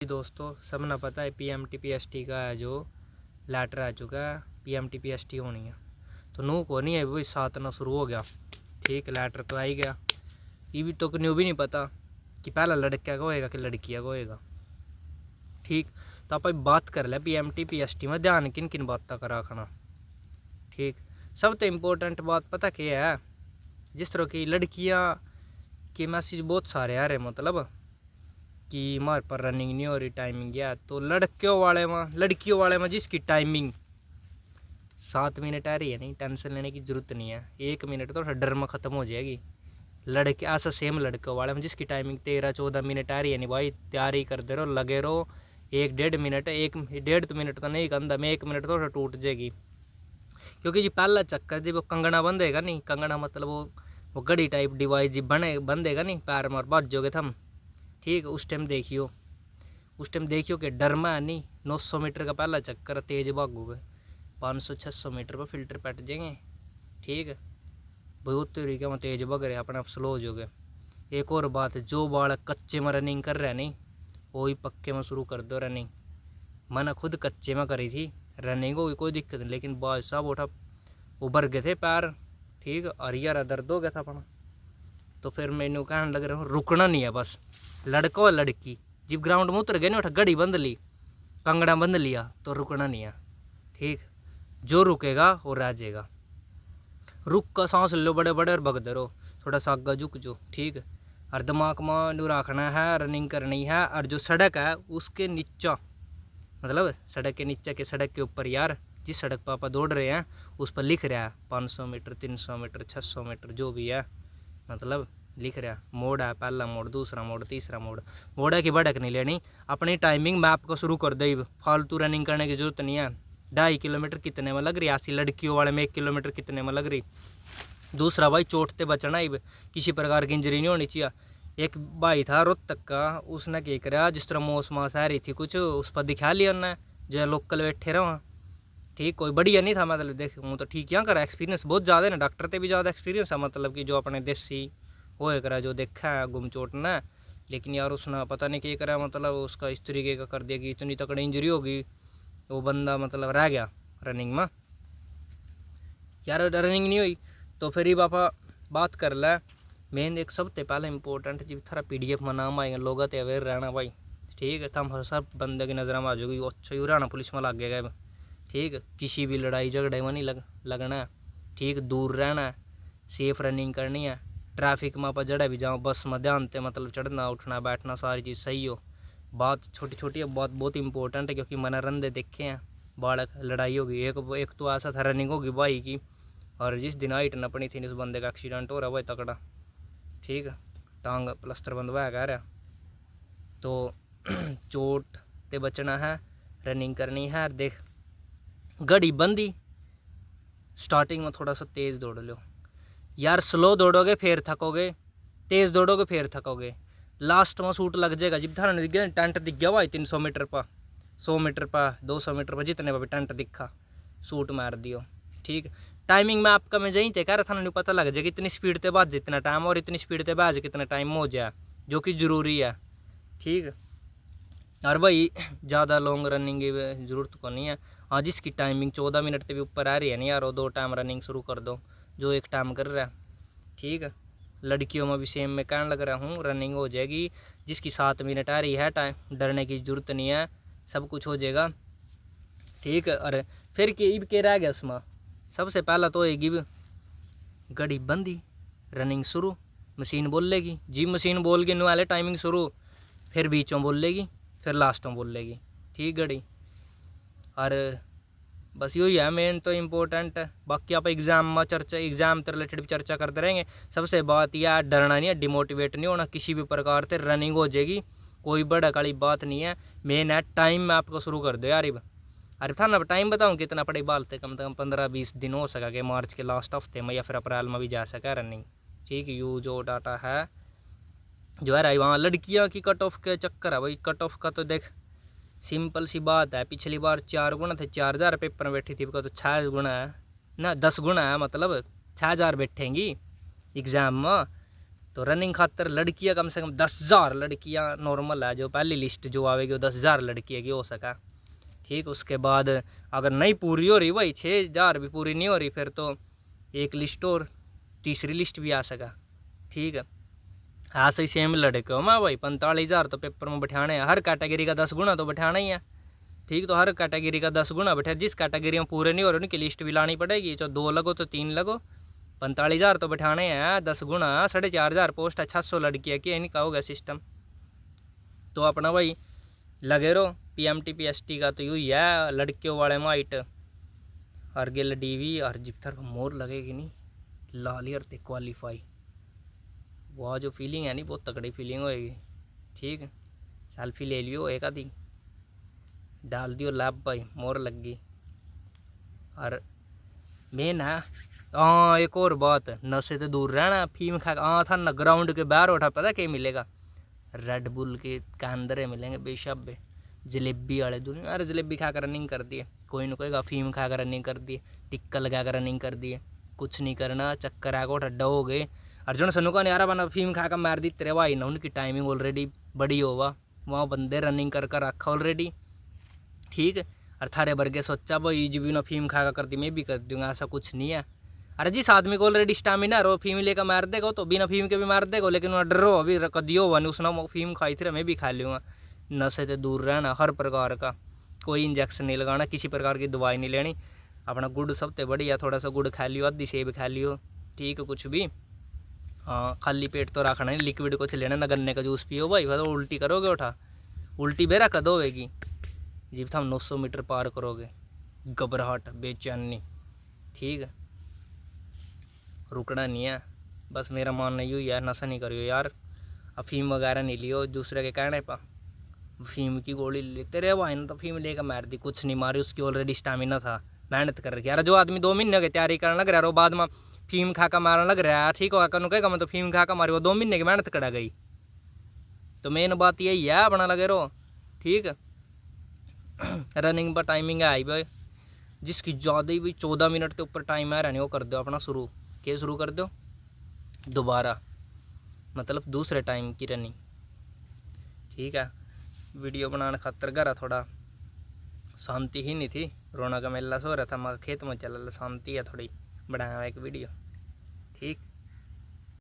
दोस्तों सब ना पता है PMT-PST का है जो लेटर आ चुका है। PMT-PST होनी है तो नू को नहीं है वही 7 ना शुरू हो गया। ठीक लेटर तो आ ही गया। ये भी तो न्यू भी नहीं पता कि पहला लड़का का होएगा कि लड़कियां का होएगा। ठीक तो आप बात कर ले PMT-PST में ध्यान किन किन बातों का रखना। ठीक सब तो इम्पोर्टेंट बात पता क्या है, जिस तरह की लड़कियां के मैसेज बहुत सारे आ रहे मतलब कि हमारे पर रनिंग नहीं हो रही टाइमिंग या तो लड़कियों वाले में जिसकी टाइमिंग 7 मिनट आ रही है नहीं टेंशन लेने की ज़रूरत नहीं है। 1 मिनट तो डर में ख़त्म हो जाएगी। लड़के ऐसा सेम लड़कों वाले में जिसकी टाइमिंग 13-14 मिनट आ रही है नहीं भाई तैयारी करते रहो लगे रहो। 1-1.5 मिनट 1-1.5 मिनट तो नहीं कंधा में 1 मिनट तो टूट जाएगी। क्योंकि जी पहला चक्कर जी वो कंगना बंधेगा नहीं, कंगना मतलब वो घड़ी टाइप डिवाइस जी बंधेगा नहीं पैर मार बाजोगे थम। ठीक उस टाइम देखियो कि डर में है नहीं 900 मीटर का पहला चक्कर तेज भागोगे 500-600 मीटर पर फिल्टर पट जाएंगे। ठीक बहुत तरीके में तेज भग रहे अपने आप स्लो हो जाओगे। एक और बात जो बालक कच्चे में रनिंग कर रहे हैं नहीं वो ही पक्के में शुरू कर दो रनिंग। मैंने खुद कच्चे में करी थी रनिंग होगी कोई दिक्कत नहीं, लेकिन बाज साहब उठा उभर गए थे पैर। ठीक और यार दर्द हो गया था अपना। तो फिर मैंने कहने लग रहा हूँ रुकना नहीं है बस लड़का और लड़की जब ग्राउंड में उतर गए ना उठा घड़ी बंद ली कंगड़ा बंद लिया तो रुकना नहीं है। ठीक जो रुकेगा वो रह जाएगा। रुक का सांस लो बड़े बड़े और भगते रहो थोड़ा सा आगे झुक जो। ठीक और दिमाग में नू रखना है रनिंग करनी है। और जो सड़क है उसके नीचा मतलब सड़क के नीचे के सड़क के ऊपर यार जिस सड़क पर आप दौड़ रहे हैं उस पर लिख रहा है 500 मीटर 300 मीटर 600 मीटर जो भी है मतलब लिख रहा मोड़ है पहला मोड़ दूसरा मोड़ तीसरा मोड़ है कि भड़क नहीं लेनी। अपनी टाइमिंग मैप को शुरू कर दे। फालतू रनिंग करने की जरूरत नहीं है। 2.5 किलोमीटर कितने में लग रही ऐसी लड़कियों वाले में 1 किलोमीटर कितने में लग रही। दूसरा भाई चोट से बचना ही किसी प्रकार की इंजरी नहीं होनी चाहिए। एक भाई था रोहतक का उसने क्या करा जिस तरह मौसम आ रही थी कुछ उस पर दिखा लिया उन्हें जो लोकल बैठे रहो। ठीक कोई बढ़िया नहीं था मतलब देख हूँ तो ठीक क्या करा एक्सपीरियंस बहुत ज़्यादा है ना डॉक्टर से भी ज़्यादा एक्सपीरियंस है मतलब कि जो अपने देसी वो करा जो देखा है गुम चोट ना। लेकिन यार उसने पता नहीं क्या करा मतलब उसका इस तरीके का कर दिया कि इतनी तकड़ी इंजरी होगी वो बंदा मतलब रह गया रनिंग में। यार रनिंग नहीं हुई तो फिर ही पापा बात कर ला मेन एक सबसे पहले इंपॉर्टेंट जी थारा PDF में नाम आएगा लोग तो अवेयर रहना भाई। ठीक है तम सब बंदे की नज़र में आ जाओगी अच्छा ही हरियाणा पुलिस में लग गया। ठीक किसी भी लड़ाई झगड़े में नहीं लगना। ठीक दूर रहना सेफ रनिंग करनी है। ट्रैफिक में आप जड़े भी जाओ बस में ध्यान से मतलब चढ़ना उठना बैठना सारी चीज़ सही हो। बात छोटी छोटी बात बहुत इंपॉर्टेंट है क्योंकि मैंने रंधे देखे हैं बालक लड़ाई होगी एक तो ऐसा था रनिंग होगी भाई की और जिस दिन हाइट नपनी थी उस बंदे का एक्सीडेंट हो रहा भाई तकड़ा। ठीक टांग प्लस्तर बंधवाया कह रहा तो चोट से बचना है रनिंग करनी है। देख घड़ी बंदी स्टार्टिंग में थोड़ा सा तेज़ दौड़ लो यार स्लो दौड़ोगे फिर थकोगे तेज़ दौड़ोगे फिर थकोगे लास्ट में सूट लग जाएगा। जब थाने दिख गया टेंट दिख गया भाई 300 मीटर पर 100 मीटर पर 200 मीटर पर जितने पर भी टेंट दिखा सूट मार दियो। ठीक टाइमिंग में आपका मैं जहीं कह रहा था ना पता लग जाएगा इतनी स्पीड से बाज जितना टाइम और इतनी स्पीड से बाज कितना टाइम हो जाए जो कि ज़रूरी है। ठीक और भाई ज़्यादा लॉन्ग रनिंग की ज़रूरत को नहीं है। हाँ जिसकी टाइमिंग 14 मिनट से भी ऊपर आ रही है नहीं यार वो 2 टाइम रनिंग शुरू कर दो जो 1 टाइम कर रहा है। ठीक लड़कियों में भी सेम मैं कहने लग रहा हूँ रनिंग हो जाएगी जिसकी 7 मिनट आ रही है टाइम डरने की ज़रूरत नहीं है सब कुछ हो जाएगा। ठीक अरे फिर के रह गया उसमें सबसे पहला तो होएगी घड़ी बंदी रनिंग शुरू मशीन बोलेगी जी मशीन बोल के वाले टाइमिंग शुरू फिर बीचों बोलेगी फिर लास्टों बोलेगी। ठीक घड़ी और बस यही है मेन तो इम्पोर्टेंट है। बाकी आप एग्ज़ाम में एग्ज़ाम से रिलेटेड भी चर्चा करते रहेंगे। सबसे बात यह है डरना नहीं है डिमोटिवेट नहीं होना किसी भी प्रकार से रनिंग हो जाएगी कोई बड़ा काली बात नहीं है। मेन है टाइम में आपको शुरू कर दो यार। अरे था ना टाइम बताऊँ कितना पड़े बालते कम से कम 15-20 दिन हो सका कि मार्च के लास्ट हफ्ते में या फिर अप्रैल में भी जा सका रनिंग। ठीक यू जो डाटा है जो है वहाँ लड़कियाँ की कट ऑफ के चक्कर है भाई। कट ऑफ का तो देख सिंपल सी बात है पिछली बार 4 गुना थे 4000 पेपर में बैठी थी तो 6 गुना है ना 10 गुना है मतलब 6000 बैठेंगी एग्ज़ाम में। तो रनिंग खातर लड़कियां कम से कम 10,000 लड़कियां नॉर्मल है, जो पहली लिस्ट जो आवेगी वो 10,000 लड़कियां की हो सका। ठीक, उसके बाद अगर नहीं पूरी हो रही भाई 6,000 भी पूरी नहीं हो रही, फिर तो एक लिस्ट और तीसरी लिस्ट भी आ सका। ठीक है, हाँ सही सेम लड़के हो मैं भाई 45,000 तो पेपर में बैठाने हैं, हर कैटेगरी का 10 गुना तो बैठाना ही है। ठीक, तो हर कैटेगरी का 10 गुना बैठा, जिस कैटेगरी में पूरे नहीं हो रहे उनकी लिस्ट भी लानी पड़ेगी, चाहे 2 लगो तो 3 लगो, 45,000 तो बैठाने हैं, 10 गुना 4,500 पोस्ट है, 600 लड़कियाँ की नहीं कहोगे सिस्टम। तो अपना भाई लगे रहो, PMT PST का तो यूँ ही है, लड़कियों वाले माइट अर्गिल DV और जिप्थर मोर लगेगी नहीं, लालियर ते क्वालिफाई, वह जो फीलिंग है नहीं बहुत तगड़ी फीलिंग होएगी। ठीक, सेल्फी ले लियो एक आधी, डाल दियो लैब भाई, मोर लग गई। और मेन है हाँ एक और बात, नशे से दूर रहना, फीम खा हाँ था ना, ग्राउंड के बाहर उठा पता क्या मिलेगा, रेड बुल के अंदर मिलेंगे बेशब जलेबी वाले दुनिया। अरे जलेबी खा कर रनिंग कर दी है, कोई ना कोई फीम खा कर रनिंग कर दी है, टिक्का लगा कर रनिंग कर दी है, कुछ नहीं करना, चक्कर आगो ठड्डा हो गए। अर्जुन सनु का यार बना फीम खा कर मार दी तेरे भाई ना, उनकी टाइमिंग ऑलरेडी बड़ी होगा, वहाँ बंदे रनिंग कर कर रखा ऑलरेडी। ठीक, और थारे वर्गे सोचा भाई जी भी ना फीम खा कर दी मैं भी कर दूंगा, ऐसा कुछ नहीं है। अरे जिस आदमी को ऑलरेडी स्टामिना रो फीम लेकर मार देगा तो बिना फीम के भी मार देगा, लेकिन वह डरो अभी कदियो वन उसने फीम खाई थी मैं भी खा लूँगा। नशे से दूर रहना हर प्रकार का, कोई इंजेक्शन नहीं लगाना, किसी प्रकार की दवाई नहीं लेनी, अपना गुड़ सबसे बढ़िया, थोड़ा सा गुड़ खा लियो, आधी सेब खा लियो। ठीक है, कुछ भी हाँ खाली पेट तो रखना नहीं, लिक्विड कुछ लेना ना, गन्ने का जूस पियो भाई, तो उल्टी करोगे उठा, उल्टी बेरा कद होएगी जब हम 900 मीटर पार करोगे, घबराहट बेचैनी। ठीक है, रुकना नहीं है, बस मेरा मानना यही है, नशा नहीं करियो यार, अफीम वगैरह नहीं लियो दूसरे के कहने पर, फीम की गोली ले तेरे भाई ने तो फीम लेकर मार दी, कुछ नहीं मारी, उसकी ऑलरेडी स्टामिना था, मेहनत कर रही। यार जो आदमी 2 महीने की तैयारी करने लग रहा है और बाद में फीम खा कर मारने लग रहा है, ठीक है कनु कहेगा मैं तो फीम खा कर मारी, वो 2 महीने की मेहनत करा गई। तो मेन बात यही है, अपना लगे रहो। ठीक, रनिंग पर टाइमिंग है भाई, जिसकी ज़्यादा ही भाई 14 मिनट के ऊपर टाइम है रहने वो कर दो अपना शुरू, क्या शुरू कर दो दोबारा, मतलब दूसरे टाइम की रनिंग। ठीक है, वीडियो बनाने खातर घर थोड़ा शांति ही नहीं थी, रोना का मेला सो रहा था, मैं खेत में चल शांति है थोड़ी, बनाया एक वीडियो। ठीक।